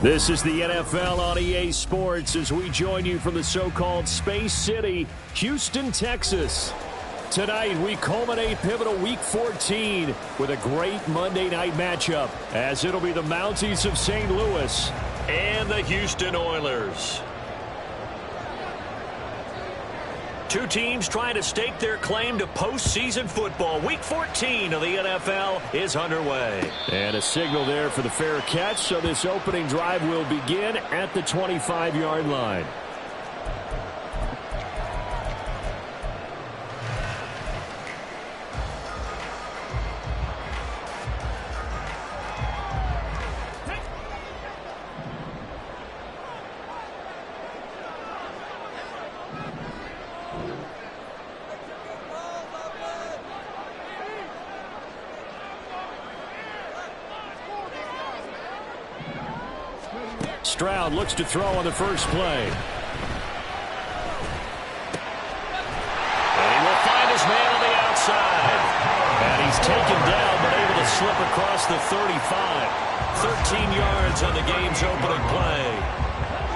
This is the NFL on EA Sports as we join you from the so-called Space City, Houston, Texas. Tonight, we culminate pivotal Week 14 with a great Monday night matchup, as it'll be the Mounties of St. Louis and the Houston Oilers. Two teams trying to stake their claim to postseason football. Week 14 of the NFL is underway. And a signal there for the fair catch, so this opening drive will begin at the 25-yard line. Stroud looks to throw on the first play. And he will find his man on the outside. And he's taken down, but able to slip across the 35. 13 yards on the game's opening play.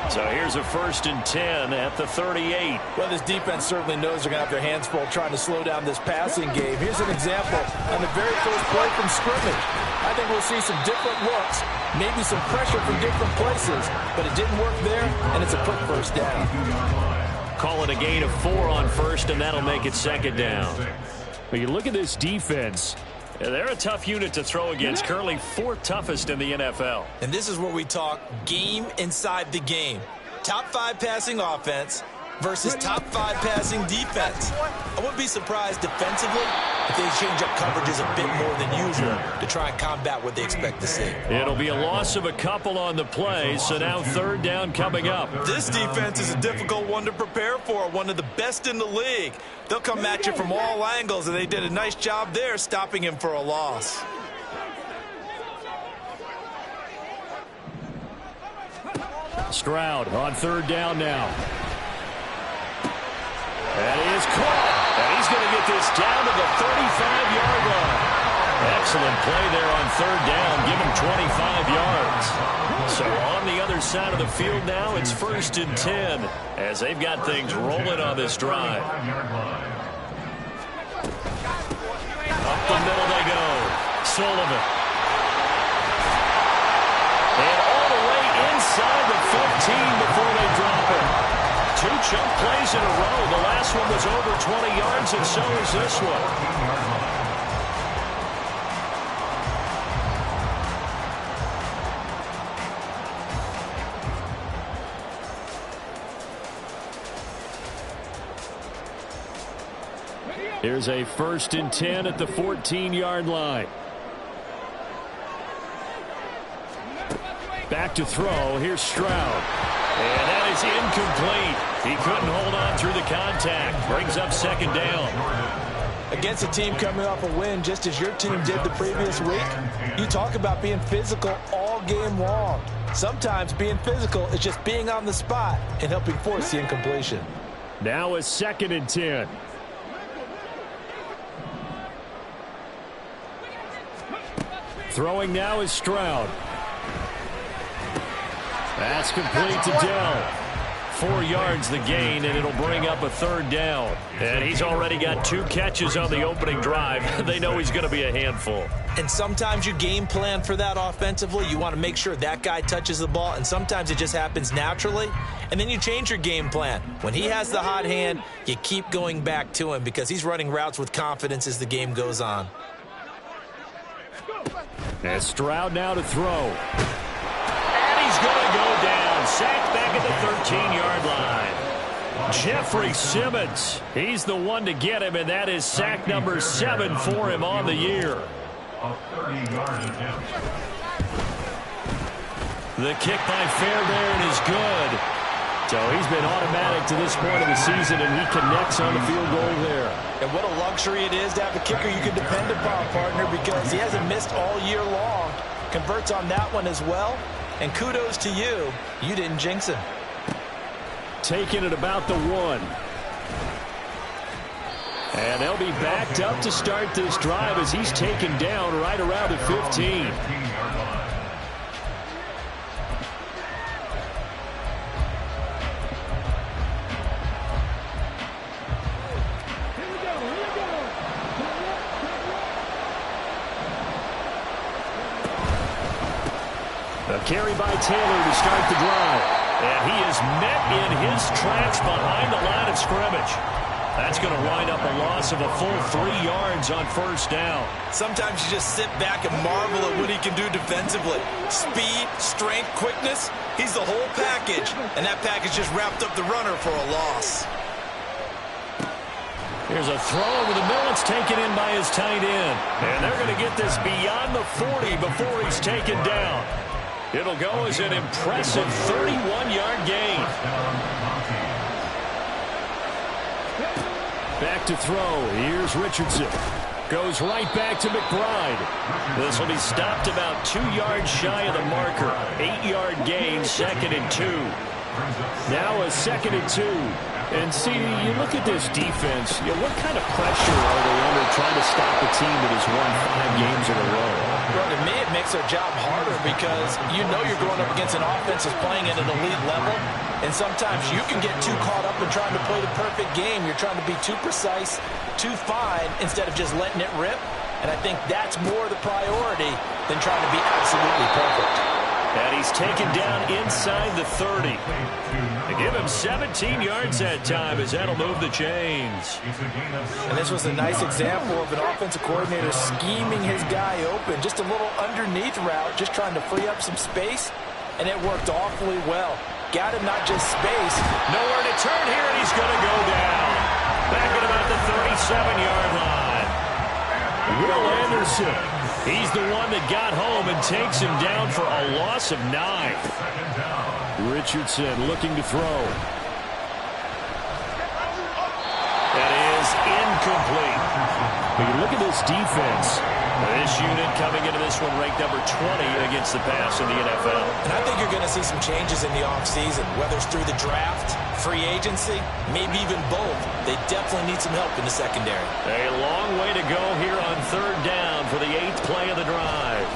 So here's a 1st and 10 at the 38. Well, this defense certainly knows they're going to have their hands full trying to slow down this passing game. Here's an example on the very first play from scrimmage. I think we'll see some different looks, maybe some pressure from different places, but it didn't work there, and it's a quick first down. Call it a gain of 4 on first, and that'll make it 2nd down. But you look at this defense. They're a tough unit to throw against, currently 4th toughest in the NFL. And this is where we talk game inside the game. Top 5 passing offense versus top 5 passing defense. I wouldn't be surprised defensively if they change up coverages a bit more than usual to try and combat what they expect to see. It'll be a loss of a couple on the play, so now 3rd down coming up. This defense is a difficult one to prepare for, one of the best in the league. They'll come at you from all angles, and they did a nice job there stopping him for a loss. Stroud on 3rd down now. That is caught. And he's going to get this down to the 35-yard line. Excellent play there on 3rd down. Give him 25 yards. So on the other side of the field now, it's 1st and 10 as they've got things rolling on this drive. Up the middle they go. Sullivan. And all the way inside the 15 before they drop it. 2 chunk plays in a row. The last one was over 20 yards, and so is this one. Here's a 1st and 10 at the 14-yard line. Back to throw. Here's Stroud. And that is incomplete. He couldn't hold on through the contact. Brings up 2nd down. Against a team coming off a win, just as your team did the previous week, you talk about being physical all game long. Sometimes being physical is just being on the spot and helping force the incompletion. Now a 2nd and 10. Throwing now is Stroud. That's complete to Dell. 4 yards the gain, and it'll bring up a 3rd down. And he's already got 2 catches on the opening drive. They know he's going to be a handful. And sometimes you game plan for that offensively. You want to make sure that guy touches the ball, and sometimes it just happens naturally. And then you change your game plan. When he has the hot hand, you keep going back to him because he's running routes with confidence as the game goes on. And Stroud now to throw. And he's going to go down. Sacked back at the 13-yard line. Jeffrey Simmons. He's the one to get him, and that is sack number 7 for him on the year. The kick by Fairbairn is good. So he's been automatic to this point of the season, and he connects on the field goal there. And what a luxury it is to have a kicker you can depend upon, partner, because he hasn't missed all year long. Converts on that one as well. And kudos to you. You didn't jinx him. Taking it about the 1. And they'll be backed up to start this drive as he's taken down right around the 15. carry by Taylor to start the drive. And he is met in his tracks behind the line of scrimmage. That's going to wind up a loss of a full 3 yards on first down. Sometimes you just sit back and marvel at what he can do defensively. Speed, strength, quickness, he's the whole package. And that package just wrapped up the runner for a loss. Here's a throw over the middle. It's taken in by his tight end. And they're going to get this beyond the 40 before he's taken down. It'll go as an impressive 31-yard gain. Back to throw. Here's Richardson. Goes right back to McBride. This will be stopped about 2 yards shy of the marker. 8-yard gain, 2nd and 2. Now a 2nd and 2. And see, you look at this defense, what kind of pressure are they under trying to stop a team that has won 5 games in a row? Well, to me, it makes their job harder because you know you're going up against an offense that's playing at an elite level. And sometimes you can get too caught up in trying to play the perfect game. You're trying to be too precise, too fine, instead of just letting it rip. And I think that's more the priority than trying to be absolutely perfect. And he's taken down inside the 30. They give him 17 yards that time as that'll move the chains. And this was a nice example of an offensive coordinator scheming his guy open. Just a little underneath route, just trying to free up some space. And it worked awfully well. Got him not just space. Nowhere to turn here, and he's going to go down. Back at about the 37-yard line. Will Anderson. He's the one that got home and takes him down for a loss of 9. Richardson looking to throw. That is incomplete. But you look at this defense. This unit coming into this one ranked number 20 against the pass in the NFL. And I think you're going to see some changes in the offseason, whether it's through the draft, free agency, maybe even both. They definitely need some help in the secondary. A long way to go here on 3rd down for the 8th play of the drive.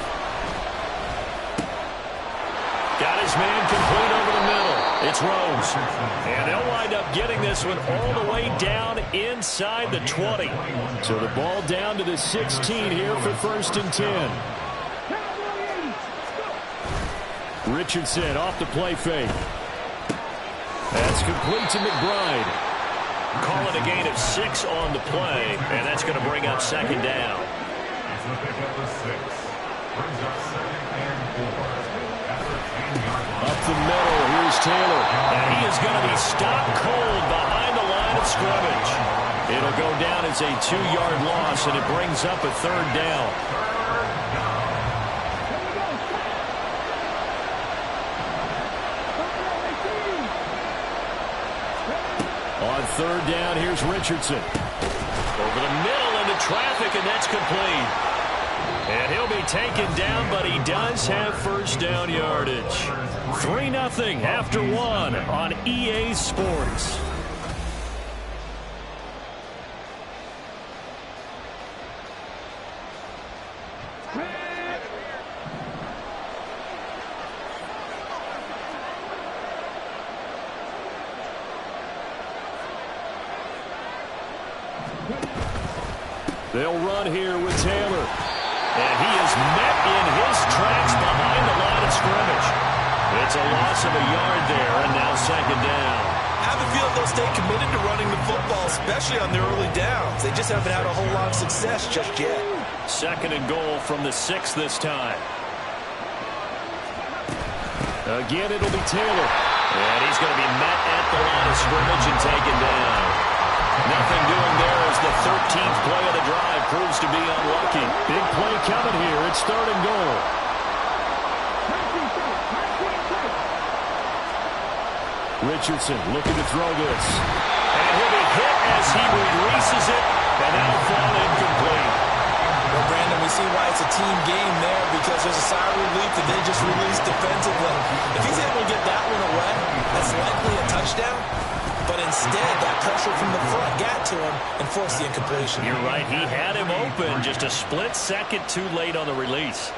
Got his man complete over the middle. It's Rose. And they'll wind up getting this one all the way down inside the 20. So the ball down to the 16 here for 1st and 10. Richardson off the play fake. That's complete to McBride. Call it a gain of 6 on the play, and that's going to bring up 2nd down. Up the middle, here's Taylor. And he is going to be stopped cold behind the line of scrimmage. It'll go down as a 2-yard loss, and it brings up a 3rd down. On 3rd down, here's Richardson. Over the middle into traffic, and that's complete. And he'll be taken down, but he does have 1st down yardage. 3-0 after 1 on EA Sports. They'll run here with Taylor. And he is met in his tracks behind the line of scrimmage. It's a loss of a yard there, and now 2nd down. I have a feeling they'll stay committed to running the football, especially on their early downs. They just haven't had a whole lot of success just yet. 2nd and goal from the 6 this time. Again, it'll be Taylor. And he's going to be met at the line of scrimmage and taken down. Nothing doing there as the 13th play of the drive proves to be unlucky. Big play coming here. It's 3rd and goal. Richardson looking to throw this. And he'll be hit as he releases it. And that'll fall incomplete. Well, Brandon, we see why it's a team game there because there's a sigh of relief that they just released defensively. If he's able to get that one away, that's likely a touchdown. But instead, that pressure from the front got to him and forced the incompletion. You're right. He had him open. Just a split second too late on the release.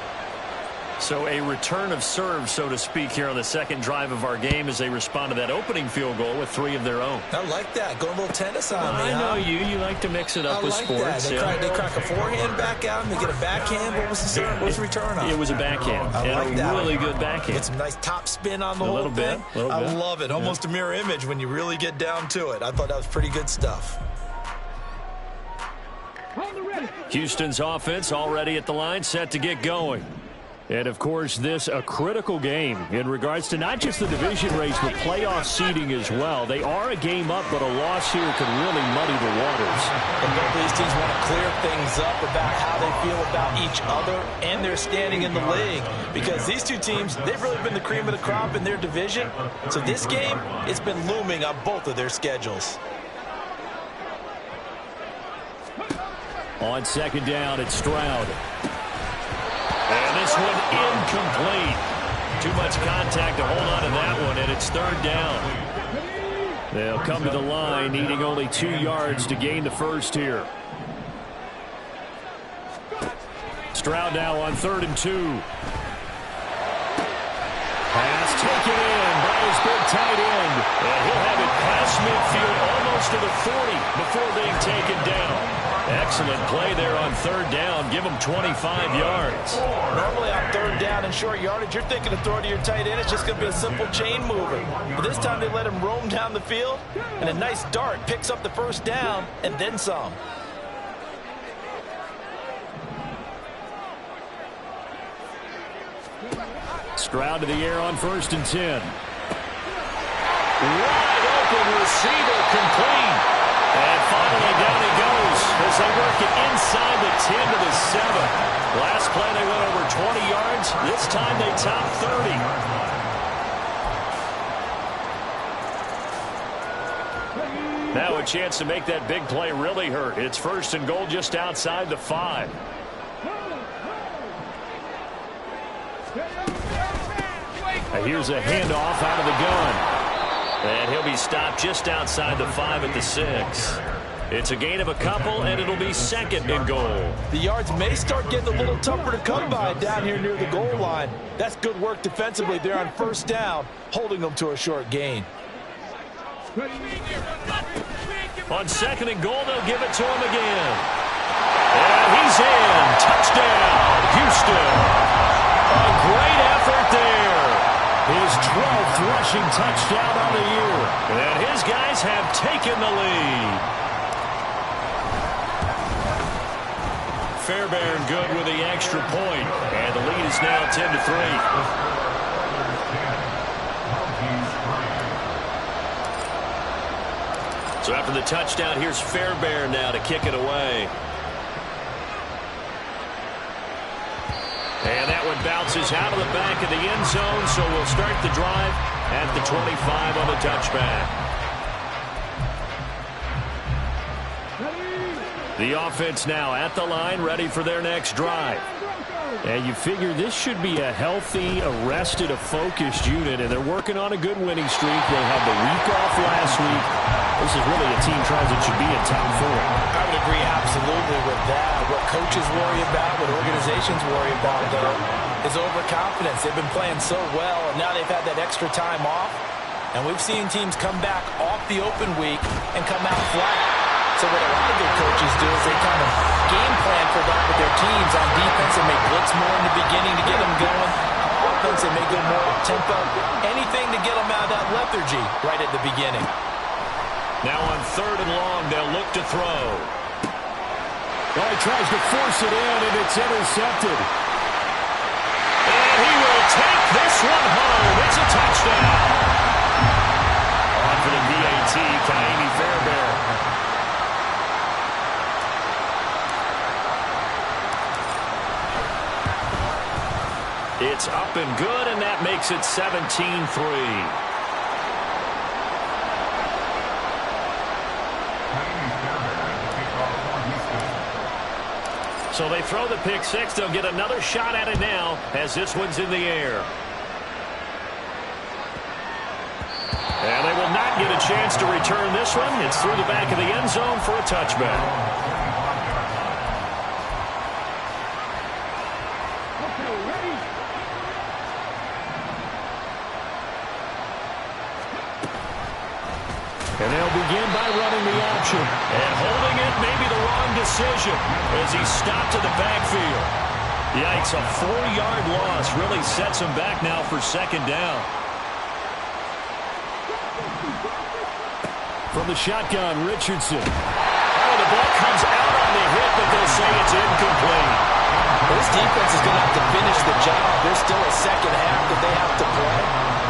So a return of serve, so to speak, here on the second drive of our game as they respond to that opening field goal with 3 of their own. I like that. Going a little tennis on me. I know you. You like to mix it up with sports. They crack a forehand back out and they get a backhand. What was the serve? What was the return on? It was a backhand. I like that. Really good backhand. Get some nice top spin on the whole thing. I love it. Almost a mirror image when you really get down to it. I thought that was pretty good stuff. Houston's offense already at the line, set to get going. And, of course, this a critical game in regards to not just the division race, but playoff seeding as well. They are a game up, but a loss here could really muddy the waters. And both of these teams want to clear things up about how they feel about each other and their standing in the league. Because these two teams, they've really been the cream of the crop in their division. So this game, it's been looming on both of their schedules. On second down, it's Stroud. And this one incomplete. Too much contact to hold on to that one, and it's third down. They'll come to the line, needing only 2 yards to gain the first here. Stroud now on 3rd and 2. Pass taken in by his big tight end. And he'll have it past midfield almost to the 40 before being taken down. Excellent play there on 3rd down. Give him 25 yards. Normally on 3rd down and short yardage, you're thinking of throwing to your tight end. It's just going to be a simple chain mover. But this time they let him roam down the field, and a nice dart picks up the 1st down and then some. Stroud to the air on 1st and 10. Wide open receiver, complete. And finally down he goes as they work it inside the 10 to the 7. Last play they went over 20 yards. This time they top 30. Now a chance to make that big play really hurt. It's 1st and goal just outside the 5. Here's a handoff out of the gun. And he'll be stopped just outside the 5 at the 6. It's a gain of a couple, and it'll be 2nd and goal. The yards may start getting a little tougher to come by down here near the goal line. That's good work defensively there on 1st down, holding them to a short gain. On 2nd and goal, they'll give it to him again. And he's in. Touchdown, Houston. A great effort there. His 12th rushing touchdown on the year. And his guys have taken the lead. Fairbairn good with the extra point. And the lead is now 10-3. So after the touchdown, here's Fairbairn now to kick it away. And that one bounces out of the back of the end zone, so we'll start the drive at the 25 on the touchback. The offense now at the line, ready for their next drive. And you figure this should be a healthy, arrested, a focused unit, and they're working on a good winning streak. They had the week off last week. This is really a team tries it should be in top 4. I would agree absolutely with that. What coaches worry about, what organizations worry about, though, is overconfidence. They've been playing so well, and now they've had that extra time off. And we've seen teams come back off the open week and come out flat. So what a lot of good coaches do is they kind of game plan for that with their teams. On defense, they may blitz more in the beginning to get them going. On offense, they may go more tempo. Anything to get them out of that lethargy right at the beginning. Now on 3rd and long, they'll look to throw. Well, he tries to force it in, and it's intercepted. And he will take this one home. It's a touchdown. On for the PAT, Kaimi Fairbairn. It's up and good, and that makes it 17-3. So they throw the pick 6. They'll get another shot at it now as this one's in the air. And they will not get a chance to return this one. It's through the back of the end zone for a touchback. And they'll begin by running the option. And holding it may be the wrong decision as he's stopped in the backfield. Yikes, a 4-yard loss really sets him back now for second down. From the shotgun, Richardson. Oh, the ball comes out on the hit, but they'll say it's incomplete. This defense is going to have to finish the job. There's still a second half that they have to play.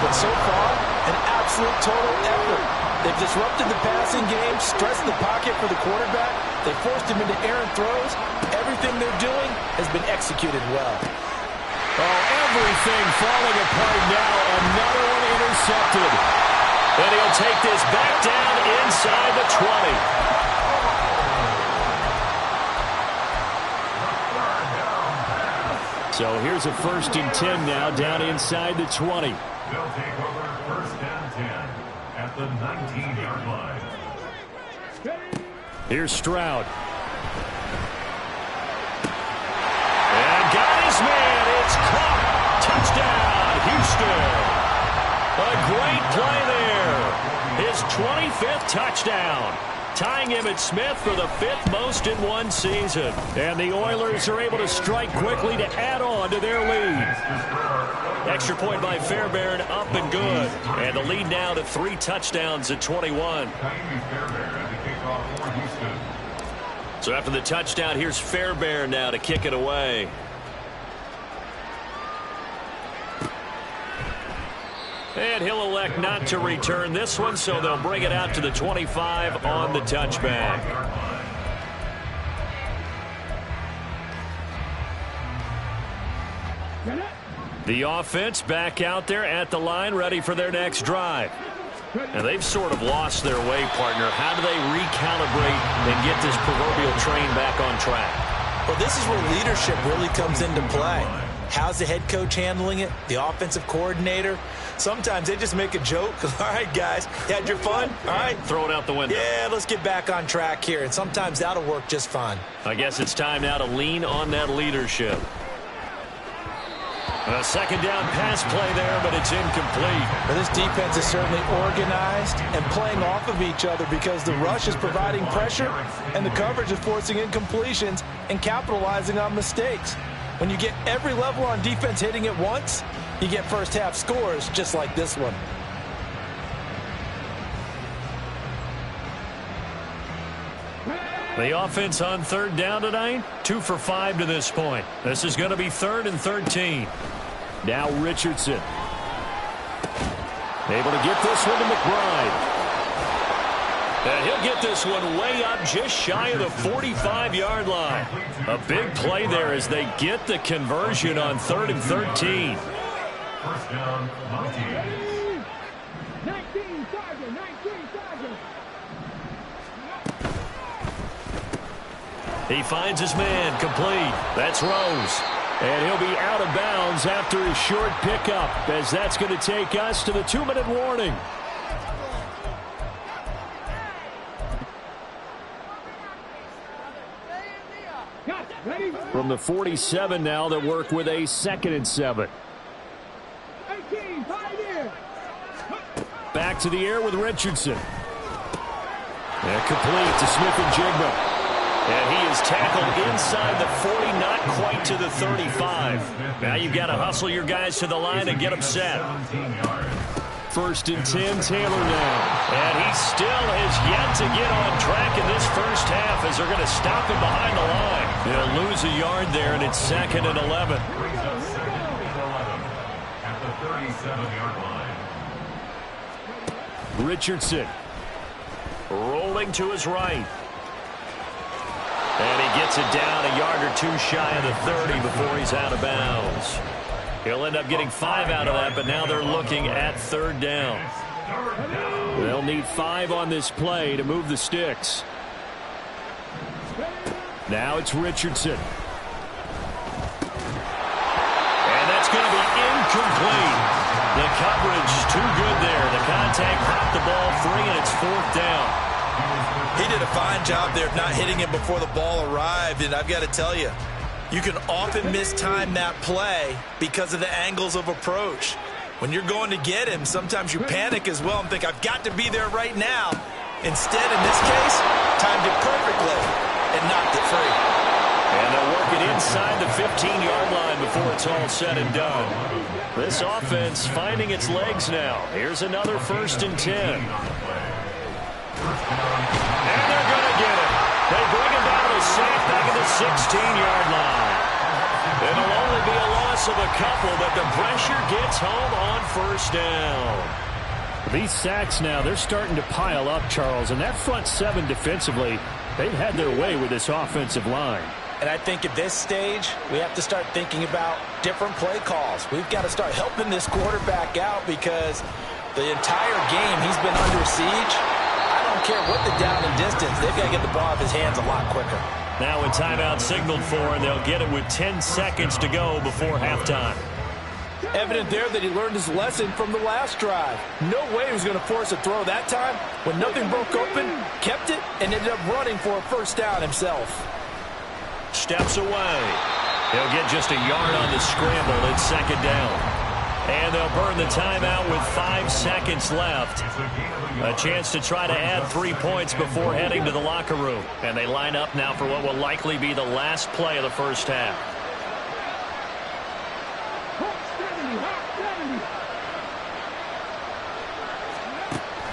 But so far, an absolute total effort. They've disrupted the passing game, stressed the pocket for the quarterback. They forced him into errant throws. Everything they're doing has been executed well. Oh, everything falling apart now. Another one intercepted. And he'll take this back down inside the 20. So here's a 1st and 10 now down inside the 20. They'll take over 1st and 10 at the 19-yard line. Here's Stroud. And got his man. It's caught. Touchdown, Houston. A great play there. His 25th touchdown. Tying him at Smith for the 5th most in one season. And the Oilers are able to strike quickly to add on to their lead. Extra point by Fairbairn, up and good. And the lead now to 3 touchdowns at 21. So after the touchdown, here's Fairbairn now to kick it away. And he'll elect not to return this one, so they'll bring it out to the 25 on the touchback. The offense back out there at the line, ready for their next drive. And they've sort of lost their way, partner. How do they recalibrate and get this proverbial train back on track? Well, this is where leadership really comes into play. How's the head coach handling it? The offensive coordinator? Sometimes they just make a joke. All right, guys, you had your fun? All right. Throw it out the window. Yeah, let's get back on track here. And sometimes that'll work just fine. I guess it's time now to lean on that leadership. A second down pass play there, but it's incomplete. Well, this defense is certainly organized and playing off of each other because the rush is providing pressure and the coverage is forcing incompletions and capitalizing on mistakes. When you get every level on defense hitting at once, you get first half scores just like this one. The offense on 3rd down tonight, 2 for 5 to this point. This is going to be 3rd and 13. Now Richardson. Able to get this one to McBride. And he'll get this one way up just shy of the 45-yard line. A big play there as they get the conversion on 3rd and 13. First down, 19. 19, Sergeant, 19, Sergeant. He finds his man, complete. That's Rose. And he'll be out of bounds after his short pickup, as that's going to take us to the 2-minute warning. From the 47 now, they'll work with a 2nd and 7. Back to the air with Richardson. And complete to Smith-Njigba. And he is tackled inside the 40, not quite to the 35. Now you've got to hustle your guys to the line and get them set. 1st and 10, Taylor now. And he still has yet to get on track in this first half as they're going to stop him behind the line. They'll lose a yard there, and it's 2nd and 11. At the 37-yard line. Richardson rolling to his right. And he gets it down a yard or 2 shy of the 30 before he's out of bounds. He'll end up getting 5 out of that, but now they're looking at 3rd down. They'll need 5 on this play to move the sticks. Now it's Richardson. And that's going to be incomplete. The coverage too good there. The contact popped the ball free, and it's 4th down. He did a fine job there of not hitting him before the ball arrived, and I've got to tell you, you can often mistime that play because of the angles of approach. When you're going to get him, sometimes you panic as well and think, I've got to be there right now. Instead, in this case, timed it perfectly and knocked it free. And they'll work it inside the 15-yard line before it's all said and done. This offense finding its legs now. Here's another 1st and 10. And they're going to get it. They bring him down to sack back at the 16-yard line. It'll only be a loss of a couple, but the pressure gets home on 1st down. These sacks now, they're starting to pile up, Charles. And that front 7 defensively, they've had their way with this offensive line. And I think at this stage, we have to start thinking about different play calls. We've got to start helping this quarterback out because the entire game he's been under siege. I don't care what the down and distance. They've got to get the ball out of his hands a lot quicker. Now a timeout signaled for, and they'll get it with 10 seconds to go before halftime. Evident there that he learned his lesson from the last drive. No way he was going to force a throw that time. When nothing broke open, kept it, and ended up running for a 1st down himself. Steps away. He'll get just a yard on the scramble. It's 2nd down. And they'll burn the timeout with 5 seconds left. A chance to try to add 3 points before heading to the locker room. And they line up now for what will likely be the last play of the 1st half.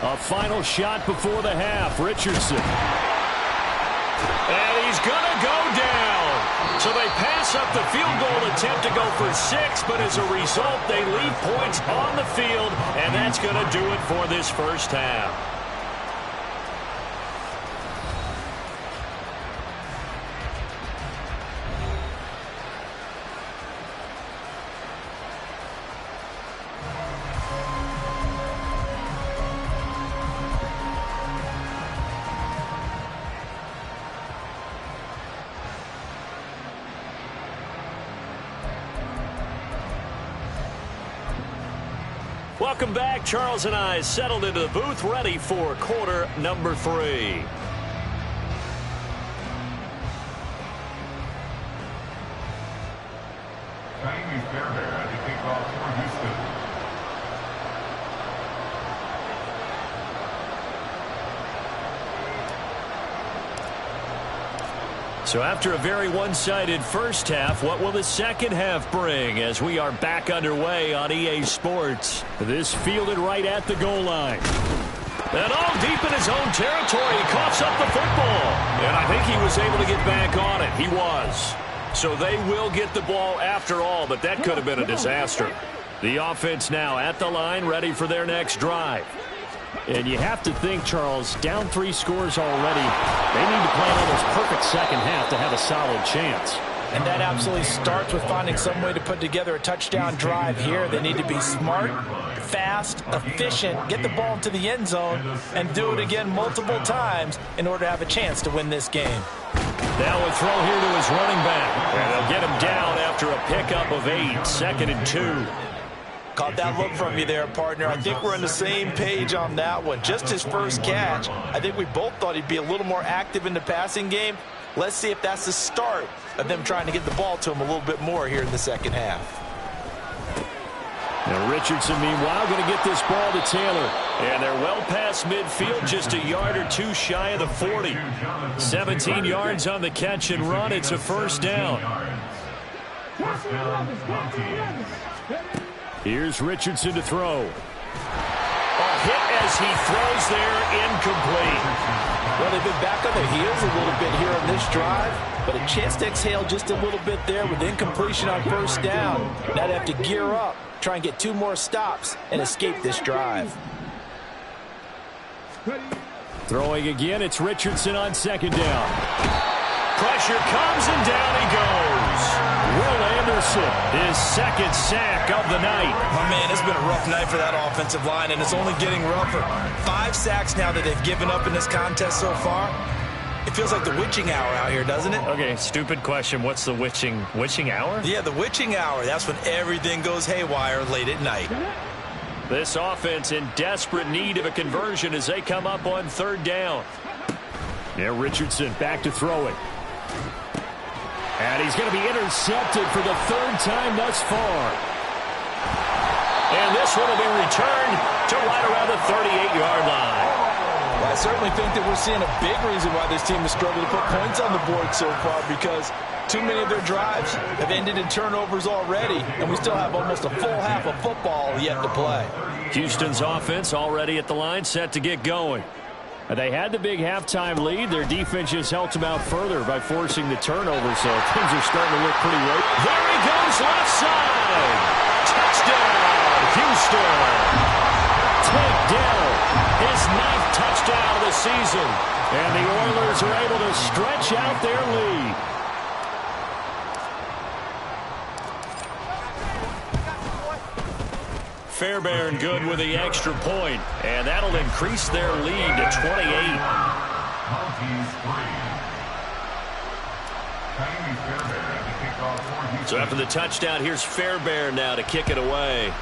A final shot before the half. Richardson. And he's going to go down. So they pass up the field goal attempt to go for 6, but as a result, they leave points on the field, and that's going to do it for this 1st half. Welcome back. Charles and I settled into the booth, ready for quarter number 3. Jamie Fairbairn at the kickoff for Houston. So after a very one-sided 1st half, what will the 2nd half bring as we are back underway on EA Sports? This fielded right at the goal line. And all deep in his own territory, he coughs up the football. And I think he was able to get back on it. He was. So they will get the ball after all, but that could have been a disaster. The offense now at the line, ready for their next drive. And you have to think, Charles, down 3 scores already. They need to play an almost perfect 2nd half to have a solid chance. And that absolutely starts with finding some way to put together a touchdown drive here. They need to be smart, fast, efficient, get the ball into the end zone, and do it again multiple times in order to have a chance to win this game. Now a throw here to his running back. And they'll get him down after a pickup of 8, 2nd and 2. Caught that look from you there, partner. I think we're on the same page on that one. Just his 1st catch. I think we both thought he'd be a little more active in the passing game. Let's see if that's the start of them trying to get the ball to him a little bit more here in the 2nd half. Now Richardson, meanwhile, going to get this ball to Taylor. And they're well past midfield, just a yard or 2 shy of the 40. 17 yards on the catch and run. It's a 1st down. 1st down, 20. Here's Richardson to throw. A hit as he throws there, incomplete. Well, they've been back on their heels a little bit here on this drive, but a chance to exhale just a little bit there with incompletion on 1st down. Now they have to gear up, try and get 2 more stops, and escape this drive. Throwing again, it's Richardson on 2nd down. Pressure comes and down he goes. Will Anderson, his 2nd sack of the night. Oh, man, it's been a rough night for that offensive line, and it's only getting rougher. 5 sacks now that they've given up in this contest so far. It feels like the witching hour out here, doesn't it? Okay, stupid question. What's the witching hour? Yeah, the witching hour. That's when everything goes haywire late at night. This offense in desperate need of a conversion as they come up on 3rd down. Now Richardson back to throw it. And he's going to be intercepted for the 3rd time thus far. And this one will be returned to right around the 38-yard line. Well, I certainly think that we're seeing a big reason why this team has struggled to put points on the board so far, because too many of their drives have ended in turnovers already, and we still have almost a full half of football yet to play. Houston's offense already at the line, set to get going. They had the big halftime lead. Their defense just helped them out further by forcing the turnover, so things are starting to look pretty right. There he goes, left side. Touchdown, Houston. Take down his 9th touchdown of the season, and the Oilers are able to stretch out their lead. Fairbairn good with the extra point, and that'll increase their lead to 28. So after the touchdown, here's Fairbairn now to kick it away.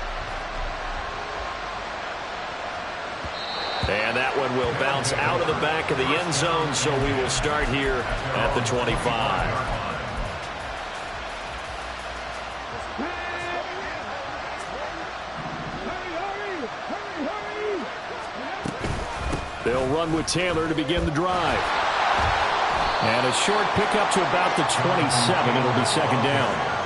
And that one will bounce out of the back of the end zone, so we will start here at the 25. They'll run with Taylor to begin the drive. And a short pickup to about the 27. It'll be second down.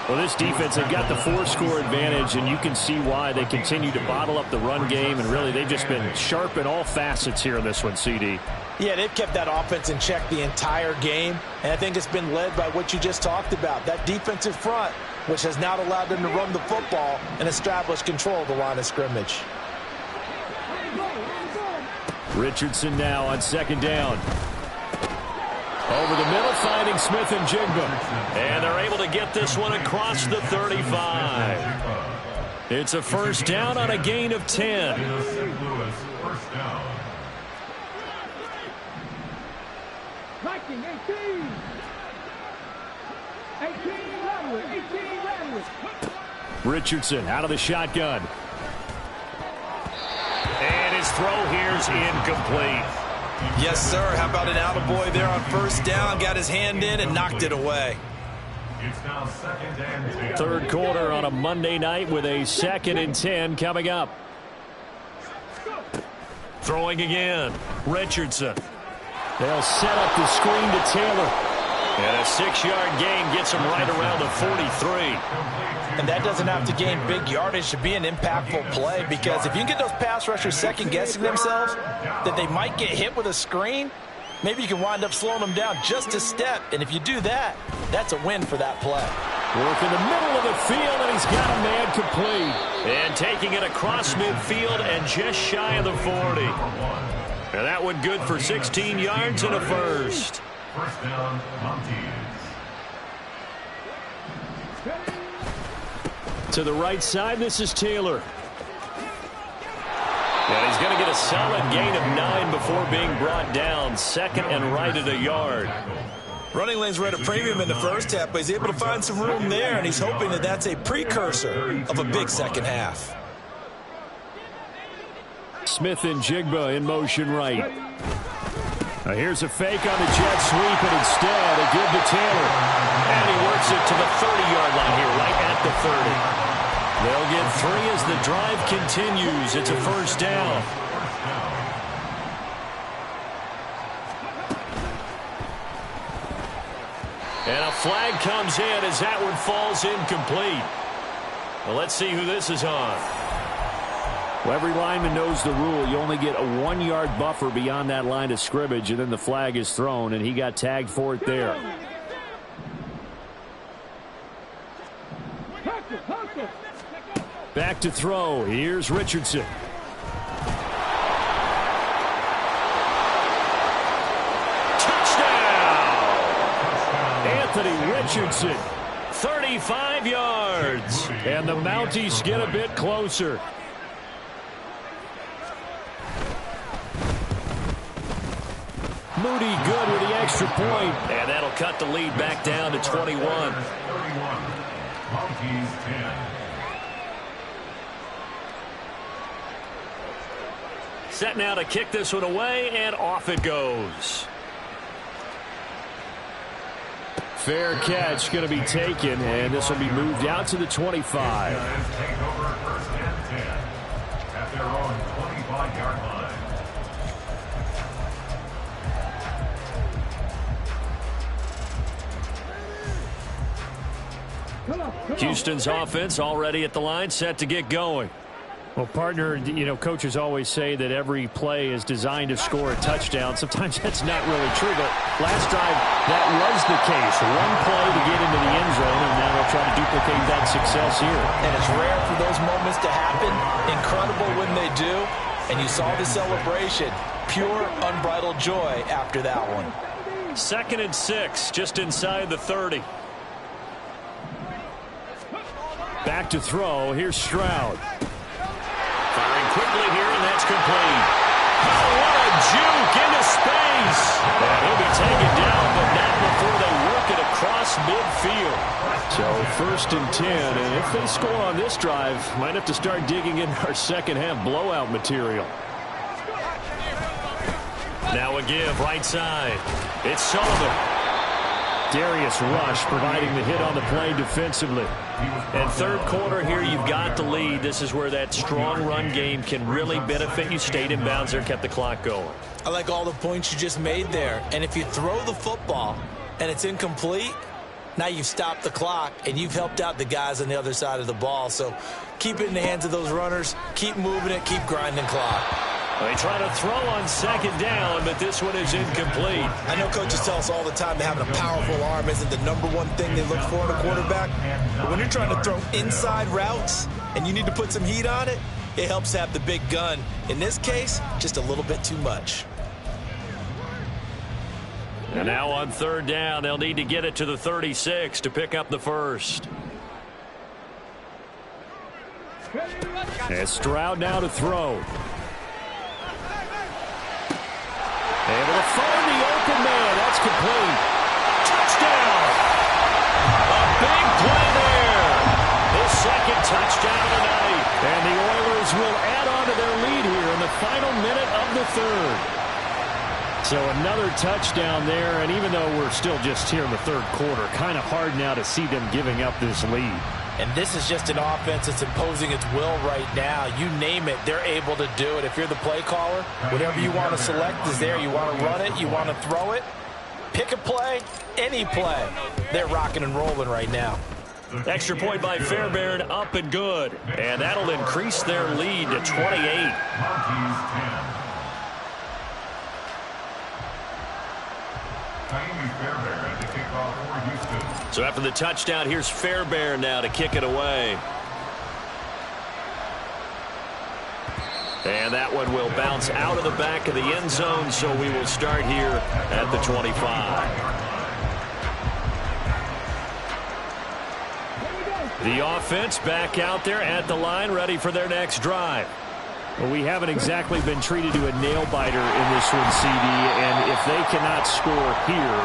Well, this defense, they've got the 4-score advantage, and you can see why they continue to bottle up the run game, and really they've just been sharp in all facets here in this one, CD. Yeah, they've kept that offense in check the entire game, and I think it's been led by what you just talked about, that defensive front, which has now allowed them to run the football and establish control of the line of scrimmage. Richardson now on second down. Over the middle, finding Smith and Jigba. And they're able to get this one across the 35. It's a first down on a gain of 10. Viking 18. 18 Radwood. 18 Radwood. Richardson out of the shotgun. And his throw here's incomplete. Yes, sir. How about an attaboy there on first down? Got his hand in and knocked it away. It's now 2nd and 10. Third quarter on a Monday night with a 2nd and 10 coming up. Throwing again. Richardson. They'll set up the screen to Taylor. And a 6-yard gain gets him right around the 43. And that doesn't have to gain big yardage to be an impactful play, because if you can get those pass rushers second-guessing themselves that they might get hit with a screen, maybe you can wind up slowing them down just a step. And if you do that, that's a win for that play. Work in the middle of the field, and he's got a man complete. And taking it across midfield and just shy of the 40. And that one good for 16 yards and a first. First down, Montes. To the right side, this is Taylor. And he's going to get a solid gain of 9 before being brought down. 2nd and right at a yard. Running lanes were at a premium in the first half, but he's able to find some room there, and he's hoping that that's a precursor of a big second half. Smith and Jigba in motion right. Now here's a fake on the jet sweep, and instead a give to Taylor. And he works it to the 30-yard line here, right at the 30. They'll get 3 as the drive continues. It's a first down. And a flag comes in as that one falls incomplete. Well, let's see who this is on. Well, every lineman knows the rule. You only get a 1-yard buffer beyond that line of scrimmage, and then the flag is thrown, and he got tagged for it there. Back to throw. Here's Richardson. Touchdown! Anthony Richardson. 35 yards. And the Mounties get a bit closer. Moody good with the extra point. And that'll cut the lead back down to 21. 31. Montes 10. Set now to kick this one away, and off it goes. Fair catch going to be taken, and this will be moved out to the 25. Take over 1st and 10 at their own 25-yard line. Houston's offense already at the line, set to get going. Well, partner, you know, coaches always say that every play is designed to score a touchdown. Sometimes that's not really true, but last drive, that was the case. One play to get into the end zone, and now they'll try to duplicate that success here. And it's rare for those moments to happen. Incredible when they do. And you saw the celebration. Pure, unbridled joy after that one. 2nd and 6, just inside the 30. Back to throw. Here's Stroud. Firing quickly here, and that's complete. Oh, what a juke into space. And he'll be taken down, but not before they work it across midfield. So 1st and 10, and if they score on this drive, might have to start digging in our second half blowout material. Now a give, right side. It's Sullivan. Darius Rush providing the hit on the play defensively. And 3rd quarter here, you've got the lead. This is where that strong run game can really benefit you. Stayed in bounds there, kept the clock going. I like all the points you just made there. And if you throw the football and it's incomplete, now you've stopped the clock and you've helped out the guys on the other side of the ball. So keep it in the hands of those runners. Keep moving it. Keep grinding clock. They try to throw on 2nd down, but this one is incomplete. I know coaches tell us all the time that having a powerful arm isn't the #1 thing they look for in a quarterback. But when you're trying to throw inside routes and you need to put some heat on it, it helps have the big gun. In this case, just a little bit too much. And now on 3rd down, they'll need to get it to the 36 to pick up the first. And Stroud now to throw. Able to find the open man. That's complete. Touchdown. A big play there. His 2nd touchdown of the night. And the Oilers will add on to their lead here in the final minute of the 3rd. So another touchdown there. And even though we're still just here in the 3rd quarter, kind of hard now to see them giving up this lead. And this is just an offense that's imposing its will right now. You name it, they're able to do it. If you're the play caller, whatever you want to select is there. You want to run it, you want to throw it. Pick a play, any play. They're rocking and rolling right now. Extra point by Fairbairn, up and good. And that'll increase their lead to 28. So after the touchdown, here's Fairbairn now to kick it away. And that one will bounce out of the back of the end zone, so we will start here at the 25. The offense back out there at the line, ready for their next drive. Well, we haven't exactly been treated to a nail-biter in this one, CD, and if they cannot score here,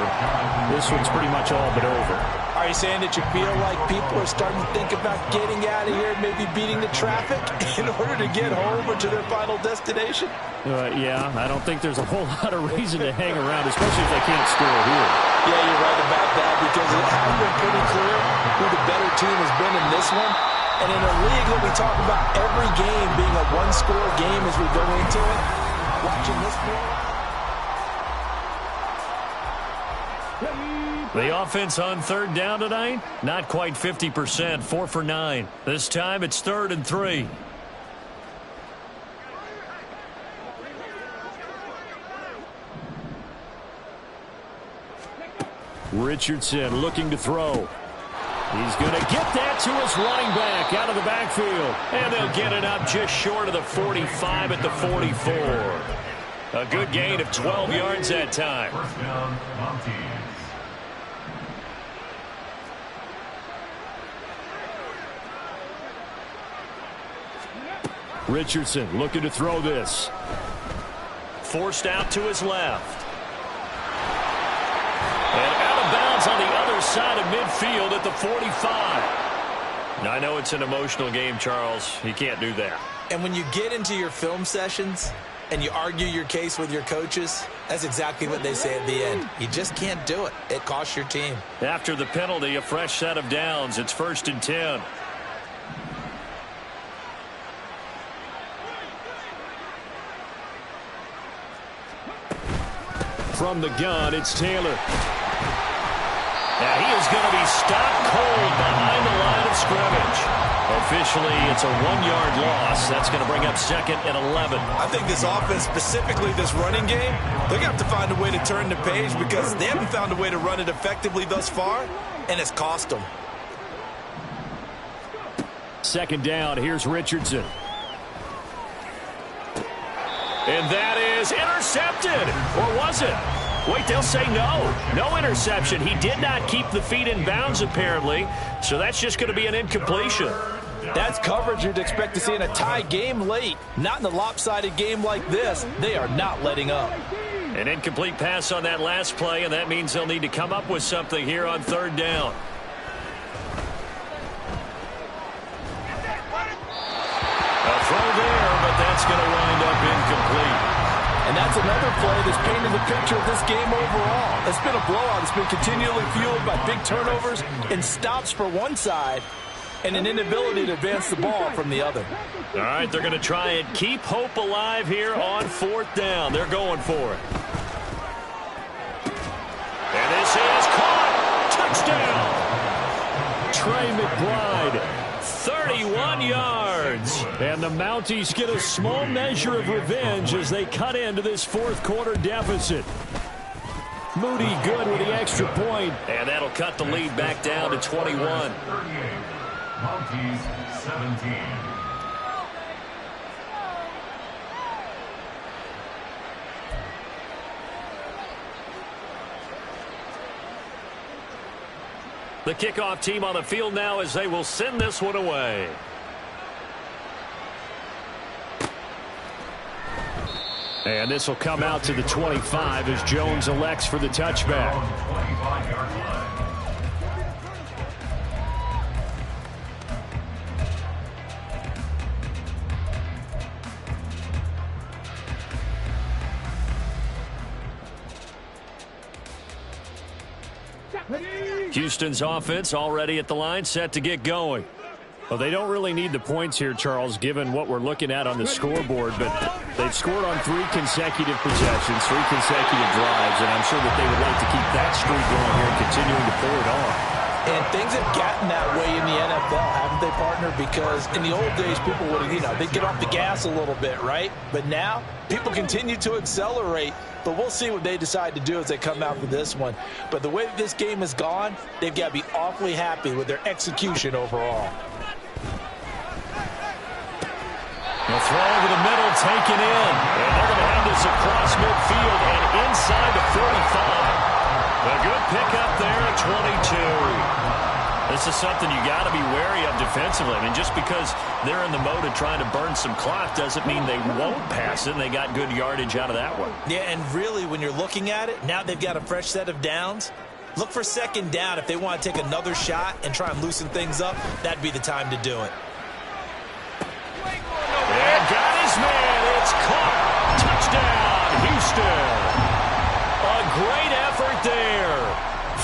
this one's pretty much all but over. Are you saying that you feel like people are starting to think about getting out of here, maybe beating the traffic in order to get home or to their final destination? Yeah, I don't think there's a whole lot of reason to hang around, especially if they can't score here. Yeah, you're right about that, because it has been pretty clear who the better team has been in this one. And in a league that we talk about every game being a one-score game as we go into it, watching this play. The offense on 3rd down tonight, not quite 50%, 4 for 9. This time it's 3rd and 3. Richardson looking to throw. He's going to get that to his running back out of the backfield. And they'll get it up just short of the 45 at the 44. A good gain of 12 yards that time. First down, Montes. Richardson looking to throw this. Forced out to his left. And out of bounds on the other side of midfield at the 45. Now, I know it's an emotional game, Charles. You can't do that. And when you get into your film sessions and you argue your case with your coaches, that's exactly what they say at the end. You just can't do it. It costs your team. After the penalty, a fresh set of downs. It's 1st and 10. From the gun, it's Taylor. Now he is going to be stopped cold behind the line of scrimmage. Officially, it's a 1-yard loss. That's going to bring up 2nd and 11. I think this offense, specifically this running game, they're going to have to find a way to turn the page because they haven't found a way to run it effectively thus far, and it's cost them. 2nd down, here's Richardson. And that is intercepted. Or was it? Wait, they'll say no. No interception. He did not keep the feet in bounds, apparently. So that's just going to be an incompletion. That's coverage you'd expect to see in a tie game late. Not in a lopsided game like this. They are not letting up. An incomplete pass on that last play, and that means they'll need to come up with something here on 3rd down. A throw there, but that's going to wind up incomplete. And that's another play that's painted the picture of this game overall. It's been a blowout. It's been continually fueled by big turnovers and stops for one side and an inability to advance the ball from the other. All right, they're going to try and keep hope alive here on 4th down. They're going for it. And this is caught. Touchdown. Trey McBride, 31 yards. And the Mounties get a small measure of revenge as they cut into this 4th quarter deficit. Moody good with the extra point. And that'll cut the lead back down to 21. 38. Mounties 17. The kickoff team on the field now as they will send this one away. And this will come out to the 25 as Jones elects for the touchback. 25-yard line. Houston's offense already at the line, set to get going. Well, they don't really need the points here, Charles, given what we're looking at on the scoreboard, but they've scored on 3 consecutive possessions, 3 consecutive drives, and I'm sure that they would like to keep that streak going here and continuing to pour it on. And things have gotten that way in the NFL, haven't they, partner? Because in the old days, people would, they'd get off the gas a little bit, right? But now, people continue to accelerate. But we'll see what they decide to do as they come out for this one. But the way that this game has gone, they've got to be awfully happy with their execution overall. The throw over the middle, taken in. And they're going to have this across midfield and inside the 45. A good pickup there at 22. This is something you got to be wary of defensively. I mean, just because they're in the mode of trying to burn some clock doesn't mean they won't pass it, and they got good yardage out of that one. Yeah, and really, when you're looking at it, now they've got a fresh set of downs. Look for 2nd down. If they want to take another shot and try and loosen things up, that'd be the time to do it. And got his man. It's caught. Touchdown, Houston. A great effort there.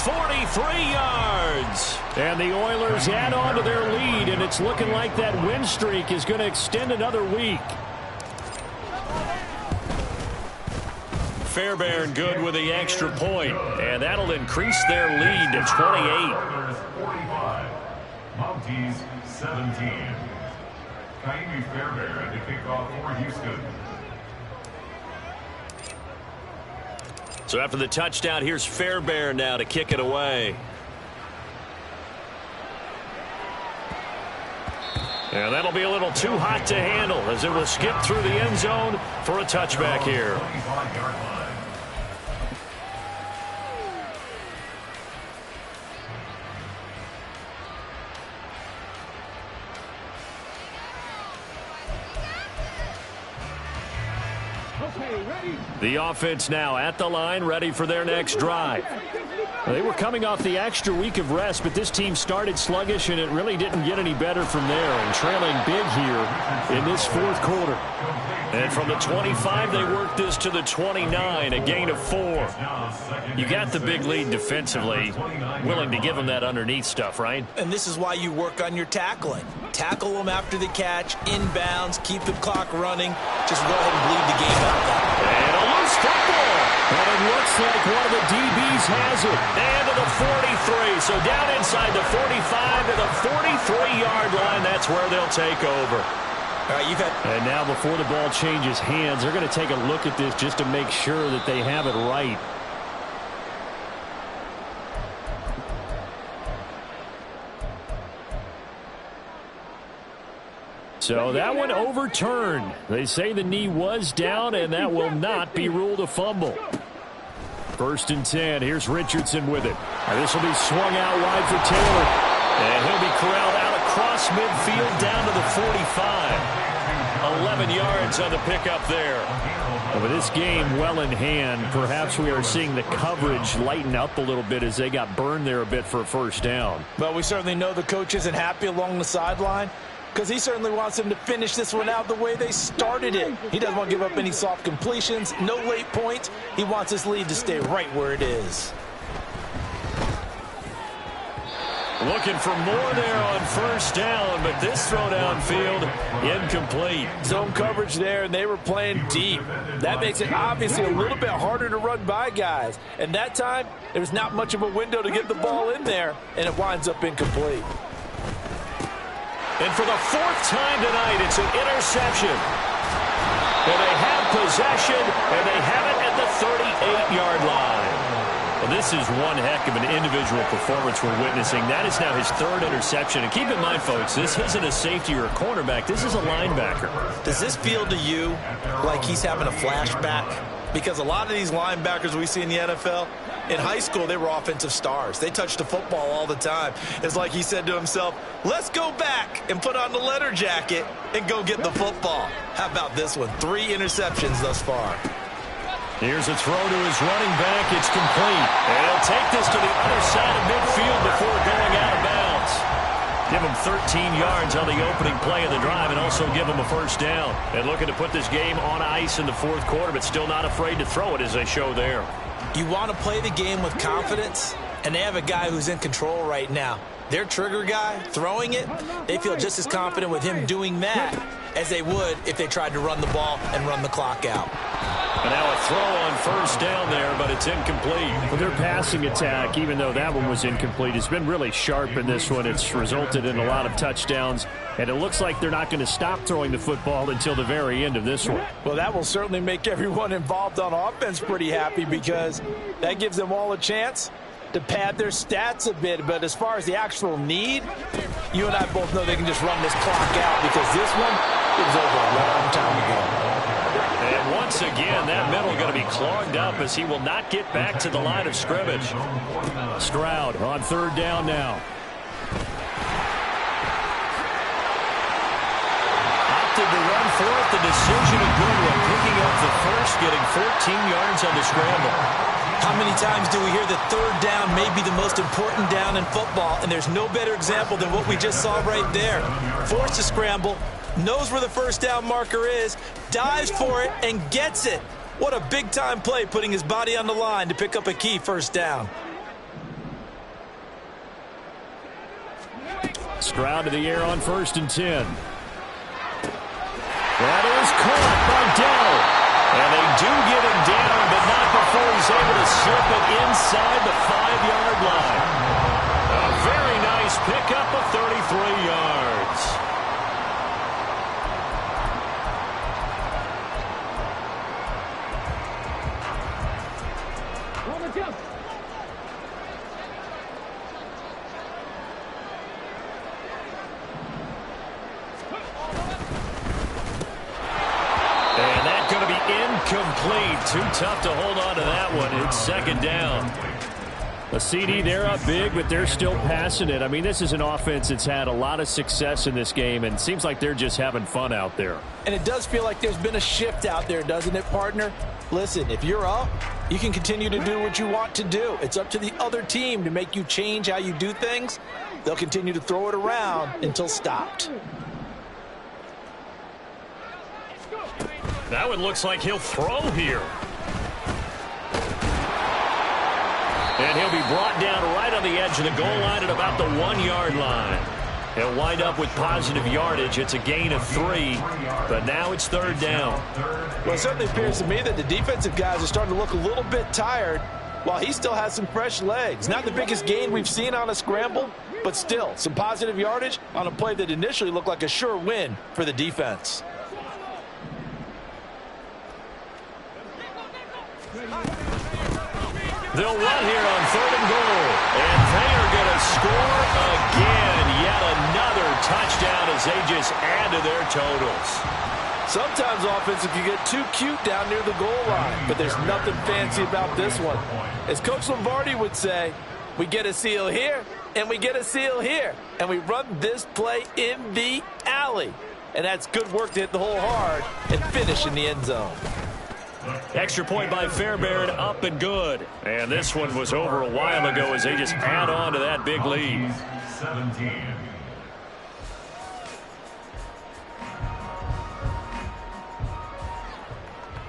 43 yards. And the Oilers add on to their lead, and it's looking like that win streak is going to extend another week. Fairbairn good with the extra point, and that'll increase their lead to 28. 45. Mounties 17. Kaimi Fairbairn to kick off for Houston. So after the touchdown, here's Fairbairn now to kick it away. And that'll be a little too hot to handle as it will skip through the end zone for a touchback here. 25-yard line. The offense now at the line, ready for their next drive. They were coming off the extra week of rest, but this team started sluggish, and it really didn't get any better from there, and trailing big here in this 4th quarter. And from the 25, they worked this to the 29, a gain of 4. You got the big lead defensively, willing to give them that underneath stuff, right? And this is why you work on your tackling. Tackle them after the catch, inbounds, keep the clock running. Just go ahead and bleed the game out. And a loose loose football. And it looks like one of the DBs has it. And to the 43. So down inside the 45 to the 43-yard line. That's where they'll take over. All right, and now before the ball changes hands, they're going to take a look at this just to make sure that they have it right. So that one overturned. They say the knee was down, and that will not be ruled a fumble. 1st and 10. Here's Richardson with it. This will be swung out wide for Taylor. And he'll be corralled out across midfield down to the 45. 11 yards on the pickup there. And with this game well in hand, perhaps we are seeing the coverage lighten up a little bit as they got burned there a bit for a first down. Well, we certainly know the coach isn't happy along the sideline, because he certainly wants them to finish this one out the way they started it. He doesn't want to give up any soft completions, no late points. He wants his lead to stay right where it is. Looking for more there on first down, but this throw downfield incomplete. Zone coverage there, and they were playing deep. That makes it obviously a little bit harder to run by guys. And that time, there's not much of a window to get the ball in there, and it winds up incomplete. And for the 4th time tonight, it's an interception. And they have possession, and they have it at the 38-yard line. Well, this is one heck of an individual performance we're witnessing. That is now his 3rd interception. And keep in mind, folks, this isn't a safety or a cornerback. This is a linebacker. Does this feel to you like he's having a flashback? Because a lot of these linebackers we see in the NFL, in high school, they were offensive stars. They touched the football all the time. It's like he said to himself, let's go back and put on the leather jacket and go get the football. How about this one? 3 interceptions thus far. Here's a throw to his running back. It's complete. And he'll take this to the other side of midfield before going out of bounds. Give him 13 yards on the opening play of the drive and also give him a first down. And looking to put this game on ice in the 4th quarter, but still not afraid to throw it as they show there. You want to play the game with confidence, and they have a guy who's in control right now. Their trigger guy, throwing it, they feel just as confident with him doing that as they would if they tried to run the ball and run the clock out. And now a throw on first down there, but it's incomplete. Well, their passing attack, even though that one was incomplete, has been really sharp in this one. It's resulted in a lot of touchdowns, and it looks like they're not going to stop throwing the football until the very end of this one. Well, that will certainly make everyone involved on offense pretty happy, because that gives them all a chance to pad their stats a bit. But as far as the actual need, you and I both know they can just run this clock out, because this one was over a long time ago. And once again, that middle going to be clogged up as he will not get back to the line of scrimmage. Stroud on 3rd down now. Opted to run for it. The decision a good one. Picking up the first, getting 14 yards on the scramble. How many times do we hear that 3rd down may be the most important down in football? And there's no better example than what we just saw right there. Forced to scramble, knows where the first down marker is, dives for it, and gets it. What a big-time play, putting his body on the line to pick up a key first down. Stroud to the air on 1st and 10. That is caught by Dell. And they do get him down, but not before he's able to slip it inside the 5-yard line. A very nice pickup of 33 yards. On the jump. And that's going to be incomplete. Too tough to hold on to that one. It's 2nd down. A CD, they're up big, but they're still passing it. I mean, this is an offense that's had a lot of success in this game, and it seems like they're just having fun out there. And it does feel like there's been a shift out there, doesn't it, partner? Listen, if you're up, you can continue to do what you want to do. It's up to the other team to make you change how you do things. They'll continue to throw it around until stopped. That one looks like he'll throw here. And he'll be brought down right on the edge of the goal line at about the 1-yard line. They'll wind up with positive yardage. It's a gain of 3, but now it's 3rd down. Well, it certainly appears to me that the defensive guys are starting to look a little bit tired while he still has some fresh legs. Not the biggest gain we've seen on a scramble, but still some positive yardage on a play that initially looked like a sure win for the defense. They'll run here on 3rd and goal. And they are going to score again. Yet another touchdown as they just add to their totals. Sometimes offensive can get too cute down near the goal line, but there's nothing fancy about this one. As Coach Lombardi would say, we get a seal here, and we get a seal here, and we run this play in the alley. And that's good work to hit the hole hard and finish in the end zone. Extra point by Fairbairn, up and good. And this one was over a while ago as they just add on to that big lead. 17.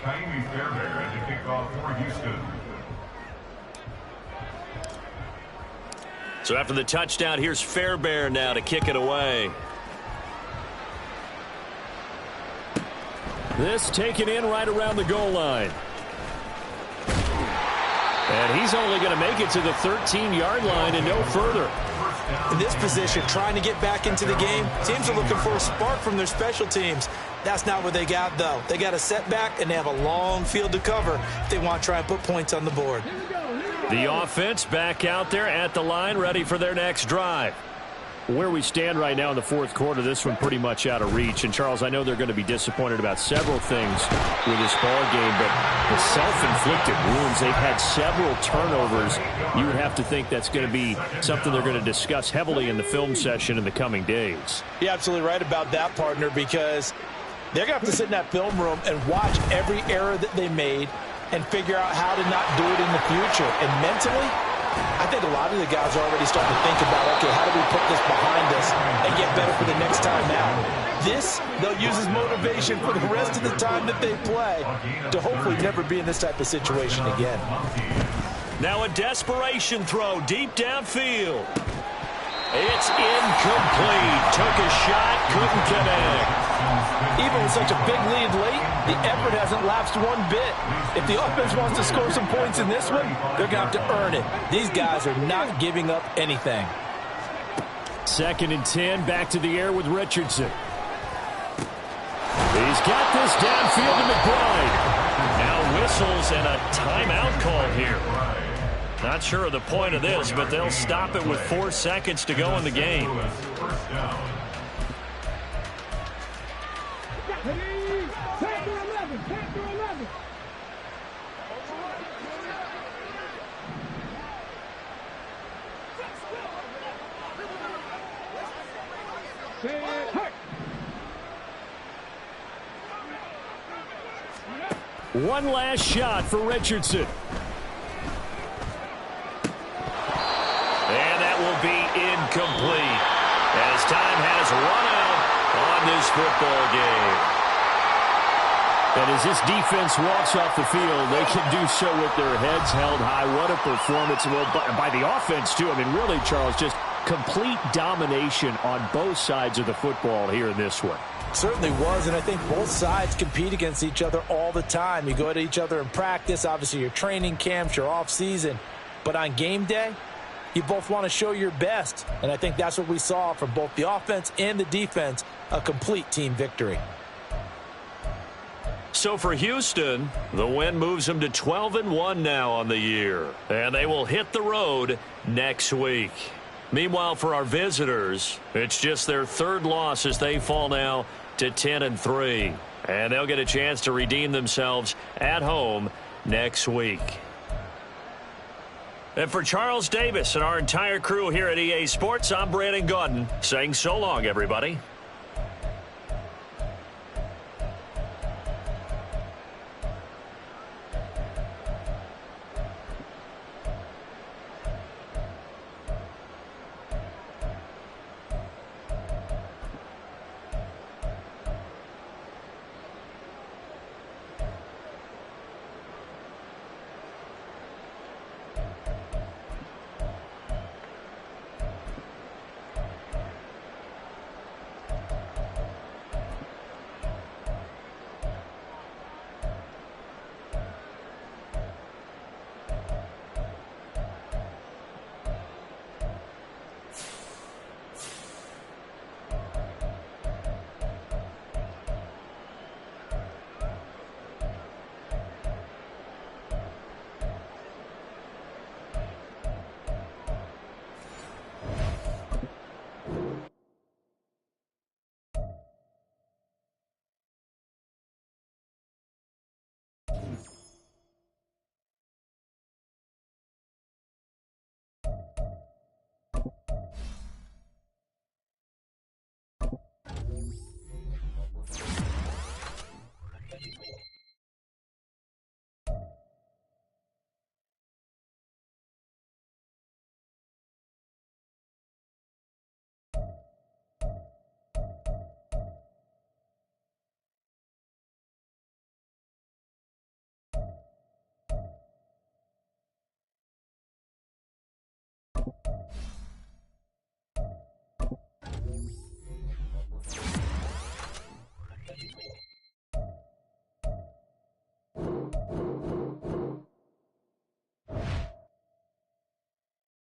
Kaimi Fairbairn to kick off for Houston. So after the touchdown, here's Fairbairn now to kick it away. This taken in right around the goal line. And he's only going to make it to the 13-yard line and no further. In this position, trying to get back into the game, teams are looking for a spark from their special teams. That's not what they got, though. They got a setback, and they have a long field to cover if they want to try and put points on the board. The offense back out there at the line, ready for their next drive. Where we stand right now in the 4th quarter, this one pretty much out of reach. And, Charles, I know they're going to be disappointed about several things with this ball game, but the self-inflicted wounds, they've had several turnovers. You would have to think that's going to be something they're going to discuss heavily in the film session in the coming days. You're absolutely right about that, partner, because they're going to have to sit in that film room and watch every error that they made and figure out how to not do it in the future. And mentally, I think a lot of the guys are already starting to think about, okay, how do we put this behind us and get better for the next time out? This, they'll use as motivation for the rest of the time that they play to hopefully never be in this type of situation again. Now a desperation throw deep downfield. It's incomplete. Took a shot, couldn't connect. Even with such a big lead late, the effort hasn't lapsed one bit. If the offense wants to score some points in this one, they're going to have to earn it. These guys are not giving up anything. 2nd and 10, back to the air with Richardson. He's got this downfield to McBride. Now whistles and a timeout call here. Not sure of the point of this, but they'll stop it with 4 seconds to go in the game. One last shot for Richardson. And that will be incomplete as time has run out on this football game. And as this defense walks off the field, they can do so with their heads held high. What a performance by the offense, too. I mean, really, Charles, just complete domination on both sides of the football here in this one. Certainly was, and I think both sides compete against each other all the time. You go at each other in practice, obviously your training camps, your off-season. But on game day, you both want to show your best. And I think that's what we saw from both the offense and the defense, a complete team victory. So for Houston, the win moves them to 12-1 now on the year. And they will hit the road next week. Meanwhile, for our visitors, it's just their 3rd loss as they fall now to 10-3. And they'll get a chance to redeem themselves at home next week. And for Charles Davis and our entire crew here at EA Sports, I'm Brandon Gaudin saying so long, everybody.